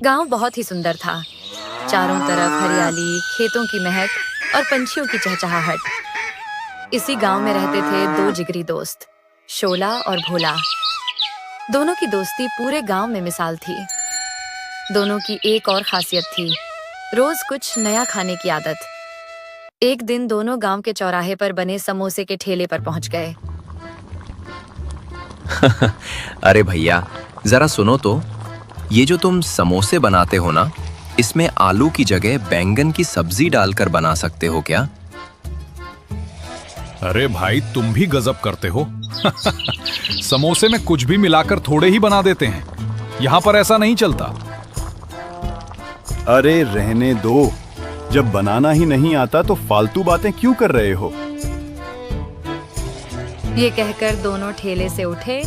गांव बहुत ही सुंदर था। चारों तरफ हरियाली, खेतों की महक और पंछियों की चहचहाहट। इसी गांव में रहते थे दो जिगरी दोस्त, शोला और भोला। दोनों की दोस्ती पूरे गांव में मिसाल थी। दोनों की एक और खासियत थी, रोज कुछ नया खाने की आदत। एक दिन दोनों गांव के चौराहे पर बने समोसे के ठेले पर पहुंच गए। अरे भैया, जरा सुनो तो। ये जो तुम समोसे बनाते हो ना, इसमें आलू की जगह बैंगन की सब्जी डालकर बना सकते हो क्या? अरे भाई, तुम भी गजब करते हो। समोसे में कुछ भी मिलाकर थोड़े ही बना देते हैं। यहाँ पर ऐसा नहीं चलता। अरे रहने दो, जब बनाना ही नहीं आता तो फालतू बातें क्यों कर रहे हो? ये कहकर दोनों ठेले से उठे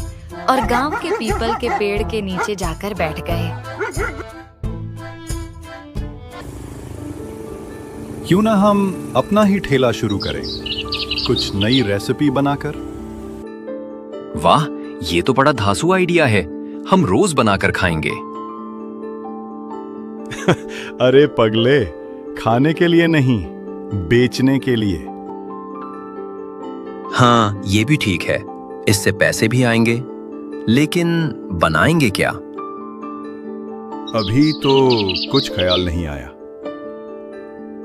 और गांव के पीपल के पेड़ के नीचे जाकर बैठ गए। क्यों ना हम अपना ही ठेला शुरू करें, कुछ नई रेसिपी बनाकर। वाह, ये तो बड़ा धांसू आइडिया है। हम रोज बनाकर खाएंगे। अरे पगले, खाने के लिए नहीं, बेचने के लिए। हाँ, ये भी ठीक है। इससे पैसे भी आएंगे। लेकिन बनाएंगे क्या? अभी तो कुछ ख्याल नहीं आया।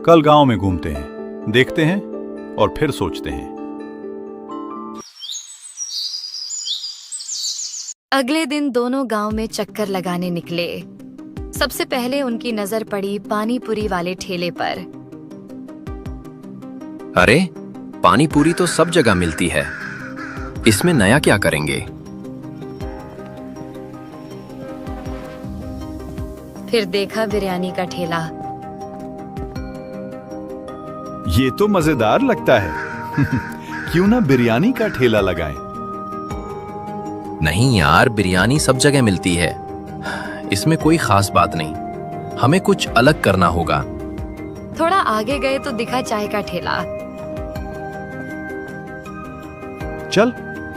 कल गांव में घूमते हैं, देखते हैं और फिर सोचते हैं। अगले दिन दोनों गांव में चक्कर लगाने निकले। सबसे पहले उनकी नजर पड़ी पानी पूरी वाले ठेले पर। अरे, पानी पूरी तो सब जगह मिलती है। इसमें नया क्या करेंगे? फिर देखा बिरयानी का ठेला। ये तो मजेदार लगता है। क्यों ना बिरयानी का ठेला लगाएं? नहीं यार, बिरयानी सब जगह मिलती है। इसमें कोई खास बात नहीं। हमें कुछ अलग करना होगा। थोड़ा आगे गए तो दिखा चाय का ठेला। चल,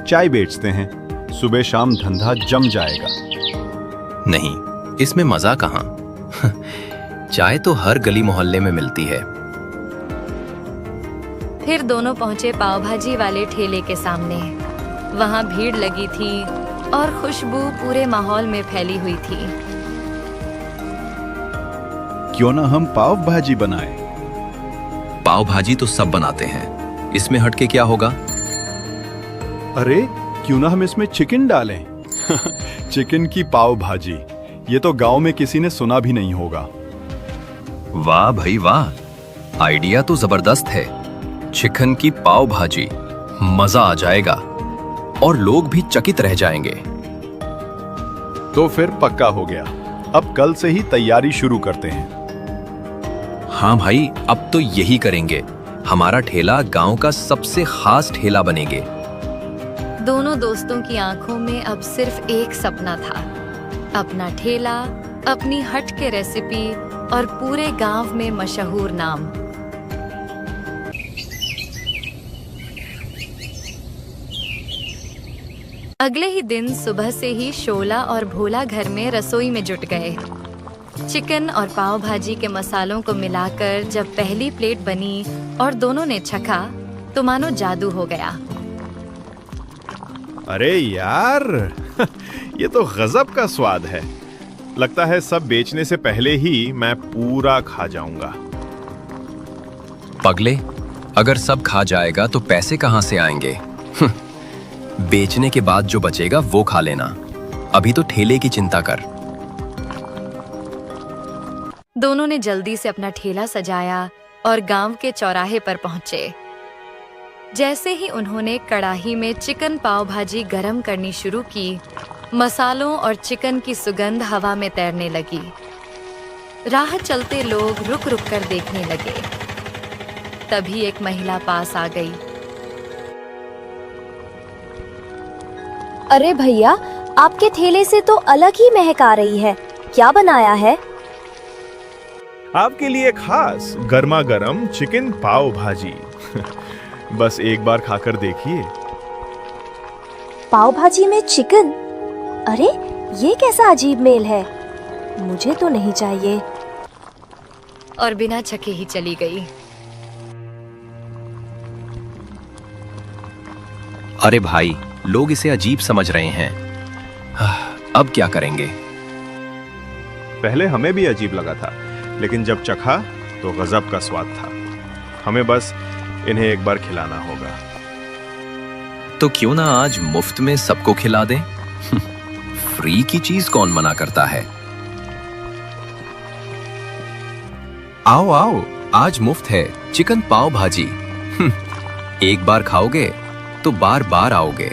चाय बेचते हैं। सुबह शाम धंधा जम जाएगा। नहीं, इसमें मजा कहाँ। चाय तो हर गली मोहल्ले में मिलती है। फिर दोनों पहुंचे पाव भाजी वाले ठेले के सामने। वहां भीड़ लगी थी और खुशबू पूरे माहौल में फैली हुई थी। क्यों ना हम पाव भाजी बनाएं? पाव भाजी तो सब बनाते हैं। इसमें हटके क्या होगा? अरे, क्यों ना हम इसमें चिकन डालें? चिकन की पाव भाजी, ये तो गांव में किसी ने सुना भी नहीं होगा। वाह भाई वाह, आइडिया तो जबरदस्त है। चिकन की पाव भाजी, मजा आ जाएगा और लोग भी चकित रह जाएंगे। तो फिर पक्का हो गया। अब कल से ही तैयारी शुरू करते हैं। हाँ भाई, अब तो यही करेंगे। हमारा ठेला गांव का सबसे खास ठेला बनेगे। दोनों दोस्तों की आंखों में अब सिर्फ एक सपना था, अपना ठेला, अपनी हट के रेसिपी और पूरे गांव में मशहूर नाम। अगले ही दिन सुबह से ही शोला और भोला घर में रसोई में जुट गए। चिकन और पाव भाजी के मसालों को मिलाकर जब पहली प्लेट बनी और दोनों ने चखा तो मानो जादू हो गया। अरे यार, ये तो गजब का स्वाद है। लगता है सब बेचने से पहले ही मैं पूरा खा जाऊंगा। पगले, अगर सब खा जाएगा तो पैसे कहाँ से आएंगे? बेचने के बाद जो बचेगा वो खा लेना। अभी तो ठेले की चिंता कर। दोनों ने जल्दी से अपना ठेला सजाया और गांव के चौराहे पर पहुंचे। जैसे ही उन्होंने कढ़ाई में चिकन पाव भाजी गरम करनी शुरू की, मसालों और चिकन की सुगंध हवा में तैरने लगी। राह चलते लोग रुक रुक कर देखने लगे। तभी एक महिला पास आ गई। अरे भैया, आपके ठेले से तो अलग ही महक आ रही है। क्या बनाया है? आपके लिए खास गर्मा गर्म चिकन पाव भाजी। बस एक बार खाकर देखिए। पाव भाजी में चिकन? अरे, ये कैसा अजीब मेल है। मुझे तो नहीं चाहिए। और बिना चखे ही चली गई। अरे भाई, लोग इसे अजीब समझ रहे हैं। अब क्या करेंगे? पहले हमें भी अजीब लगा था, लेकिन जब चखा तो गजब का स्वाद था। हमें बस इन्हें एक बार खिलाना होगा। तो क्यों ना आज मुफ्त में सबको खिला दें? फ्री की चीज कौन मना करता है? आओ आओ, आज मुफ्त है चिकन पाव भाजी। एक बार खाओगे तो बार बार आओगे।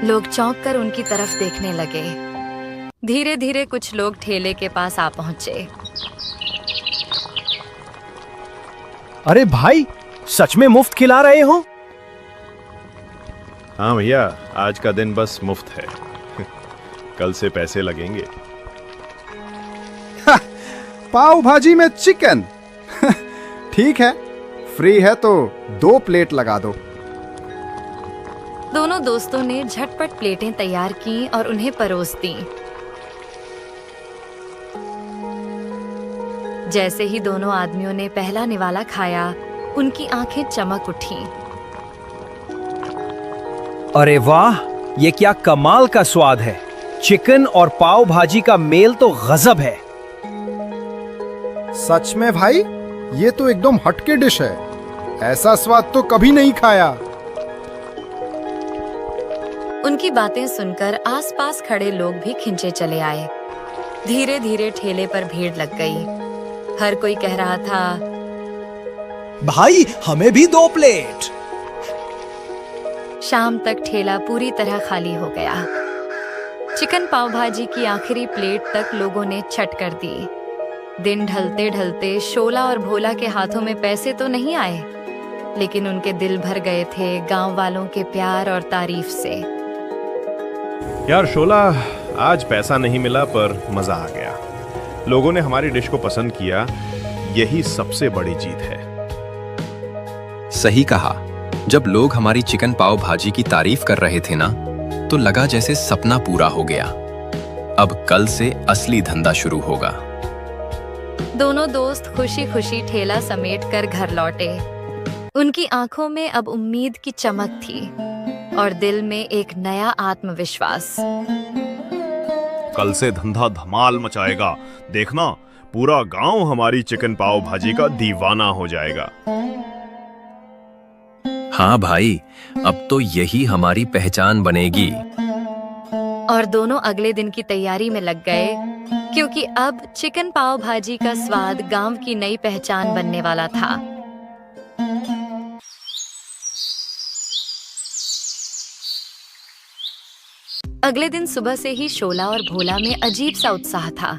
लोग चौंक कर उनकी तरफ देखने लगे। धीरे धीरे कुछ लोग ठेले के पास आ पहुंचे। अरे भाई, सच में मुफ्त खिला रहे हो? हाँ भैया, आज का दिन बस मुफ्त है। कल से पैसे लगेंगे। पाव भाजी में चिकन। ठीक है, फ्री है तो 2 प्लेट लगा दो। दोनों दोस्तों ने झटपट प्लेटें तैयार की और उन्हें परोस दी। जैसे ही दोनों आदमियों ने पहला निवाला खाया, उनकी आंखें चमक उठीं। अरे वाह, ये क्या कमाल का स्वाद है। चिकन और पाव भाजी का मेल तो गजब है। सच में भाई, ये तो एकदम हटके डिश है। ऐसा स्वाद तो कभी नहीं खाया। उनकी बातें सुनकर आसपास खड़े लोग भी खिंचे चले आए। धीरे धीरे ठेले पर भीड़ लग गई। हर कोई कह रहा था, भाई हमें भी 2 प्लेट। शाम तक ठेला पूरी तरह खाली हो गया। चिकन पाव भाजी की आखिरी प्लेट तक लोगों ने छट कर दी। दिन ढलते ढलते शोला और भोला के हाथों में पैसे तो नहीं आए, लेकिन उनके दिल भर गए थे गांव वालों के प्यार और तारीफ से। यार शोला, आज पैसा नहीं मिला पर मजा आ गया। लोगों ने हमारी डिश को पसंद किया, यही सबसे बड़ी जीत है। सही कहा। जब लोग हमारी चिकन पाव भाजी की तारीफ कर रहे थे ना, तो लगा जैसे सपना पूरा हो गया। अब कल से असली धंधा शुरू होगा। दोनों दोस्त खुशी खुशी ठेला समेट कर घर लौटे। उनकी आंखों में अब उम्मीद की चमक थी और दिल में एक नया आत्मविश्वास। कल से धंधा धमाल मचाएगा। देखना, पूरा गांव हमारी चिकन पाव भाजी का दीवाना हो जाएगा। हाँ भाई, अब तो यही हमारी पहचान बनेगी। और दोनों अगले दिन की तैयारी में लग गए, क्योंकि अब चिकन पाव भाजी का स्वाद गांव की नई पहचान बनने वाला था। अगले दिन सुबह से ही शोला और भोला में अजीब सा उत्साह था।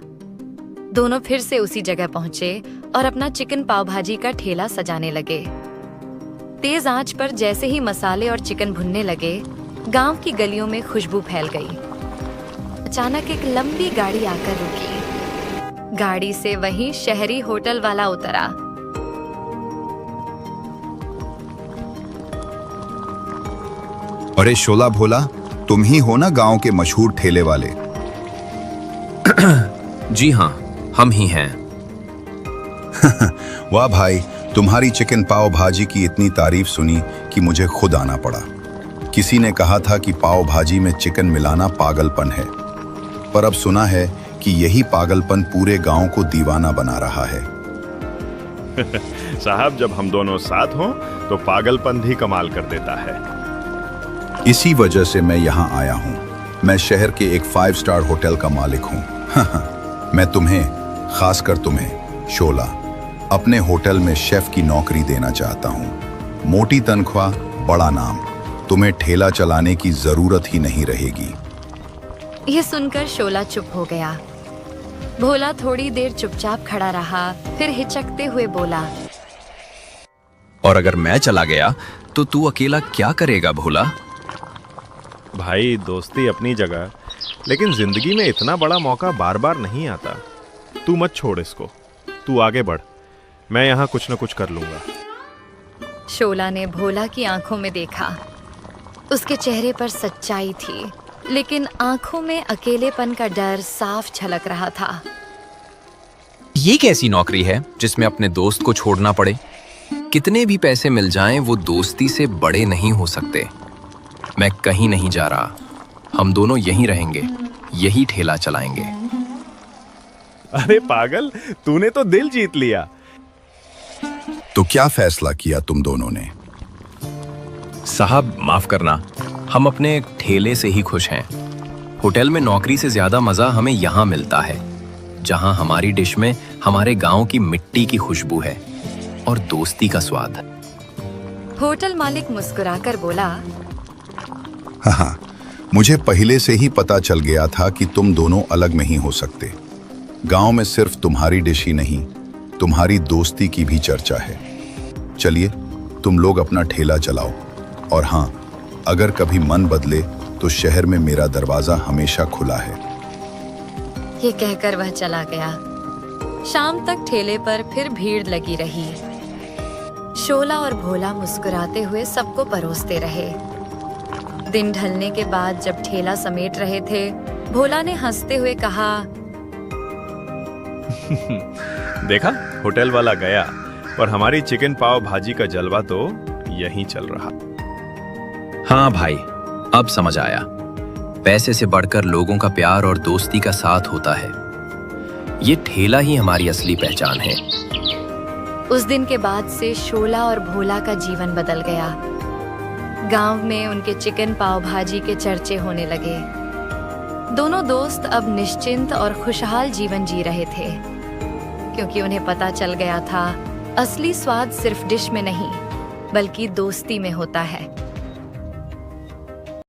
दोनों फिर से उसी जगह पहुंचे और अपना चिकन पाव भाजी का ठेला सजाने लगे। तेज आंच पर जैसे ही मसाले और चिकन भुनने लगे, गांव की गलियों में खुशबू फैल गई। अचानक एक लंबी गाड़ी आकर रुकी। गाड़ी से वही शहरी होटल वाला उतरा। अरे शोला भोला, तुम ही हो ना गांव के मशहूर ठेले वाले? जी हाँ, हम ही हैं। वाह भाई, तुम्हारी चिकन पाव भाजी की इतनी तारीफ सुनी कि मुझे खुद आना पड़ा। किसी ने कहा था कि पाव भाजी में चिकन मिलाना पागलपन है, पर अब सुना है कि यही पागलपन पूरे गांव को दीवाना बना रहा है। साहब, जब हम दोनों साथ हों तो पागलपन भी कमाल कर देता है। इसी वजह से मैं यहाँ आया हूँ। मैं शहर के एक 5 स्टार होटल का मालिक हूँ। मैं तुम्हें, खासकर तुम्हें शोला, अपने होटल में शेफ की नौकरी देना चाहता हूँ। मोटी तनख्वाह, बड़ा नाम। तुम्हें ठेला चलाने की जरूरत ही नहीं रहेगी। यह सुनकर शोला चुप हो गया। भोला थोड़ी देर चुपचाप खड़ा रहा, फिर हिचकते हुए बोला, और अगर मैं चला गया तो तू अकेला क्या करेगा भोला? भाई, दोस्ती अपनी जगह, लेकिन जिंदगी में इतना बड़ा मौका बार बार नहीं आता। तू मत छोड़ इसको, तू आगे बढ़। मैं यहाँ कुछ न कुछ कर लूंगा। शोला ने भोला की आंखों में देखा। उसके चेहरे पर सच्चाई थी लेकिन आंखों में अकेलेपन का डर साफ झलक रहा था। ये कैसी नौकरी है जिसमें अपने दोस्त को छोड़ना पड़े? कितने भी पैसे मिल जाएं, वो दोस्ती से बड़े नहीं हो सकते। मैं कहीं नहीं जा रहा, हम दोनों यहीं रहेंगे, यही ठेला चलाएंगे। अरे पागल, तूने तो दिल जीत लिया। तो क्या फैसला किया तुम दोनों ने? साहब माफ करना, हम अपने ठेले से ही खुश हैं। होटल में नौकरी से ज्यादा मजा हमें यहाँ मिलता है, जहाँ हमारी डिश में हमारे गांव की मिट्टी की खुशबू है और दोस्ती का स्वाद। होटल मालिक मुस्कुराकर बोला, हाँ, मुझे पहले से ही पता चल गया था कि तुम दोनों अलग नहीं हो सकते। गांव में सिर्फ तुम्हारी डिश ही नहीं, तुम्हारी दोस्ती की भी चर्चा है। चलिए, तुम लोग अपना ठेला चलाओ, और हाँ, अगर कभी मन बदले तो शहर में मेरा दरवाजा हमेशा खुला है। ये कहकर वह चला गया। शाम तक ठेले पर फिर भीड़ लगी रही। शोला और भोला मुस्कुराते हुए सबको परोसते रहे। दिन ढलने के बाद जब ठेला समेट रहे थे, भोला ने हंसते हुए कहा, देखा, होटल वाला गया, पर हमारी चिकन पाव भाजी का जलवा तो यहीं चल रहा। हाँ भाई, अब समझ आया। पैसे से बढ़कर लोगों का प्यार और दोस्ती का साथ होता है। ये ठेला ही हमारी असली पहचान है। उस दिन के बाद से शोला और भोला का जीवन बदल गया। गांव में उनके चिकन पाव भाजी के चर्चे होने लगे। दोनों दोस्त अब निश्चिंत और खुशहाल जीवन जी रहे थे, क्योंकि उन्हें पता चल गया था असली स्वाद सिर्फ डिश में नहीं, बल्कि दोस्ती में होता है।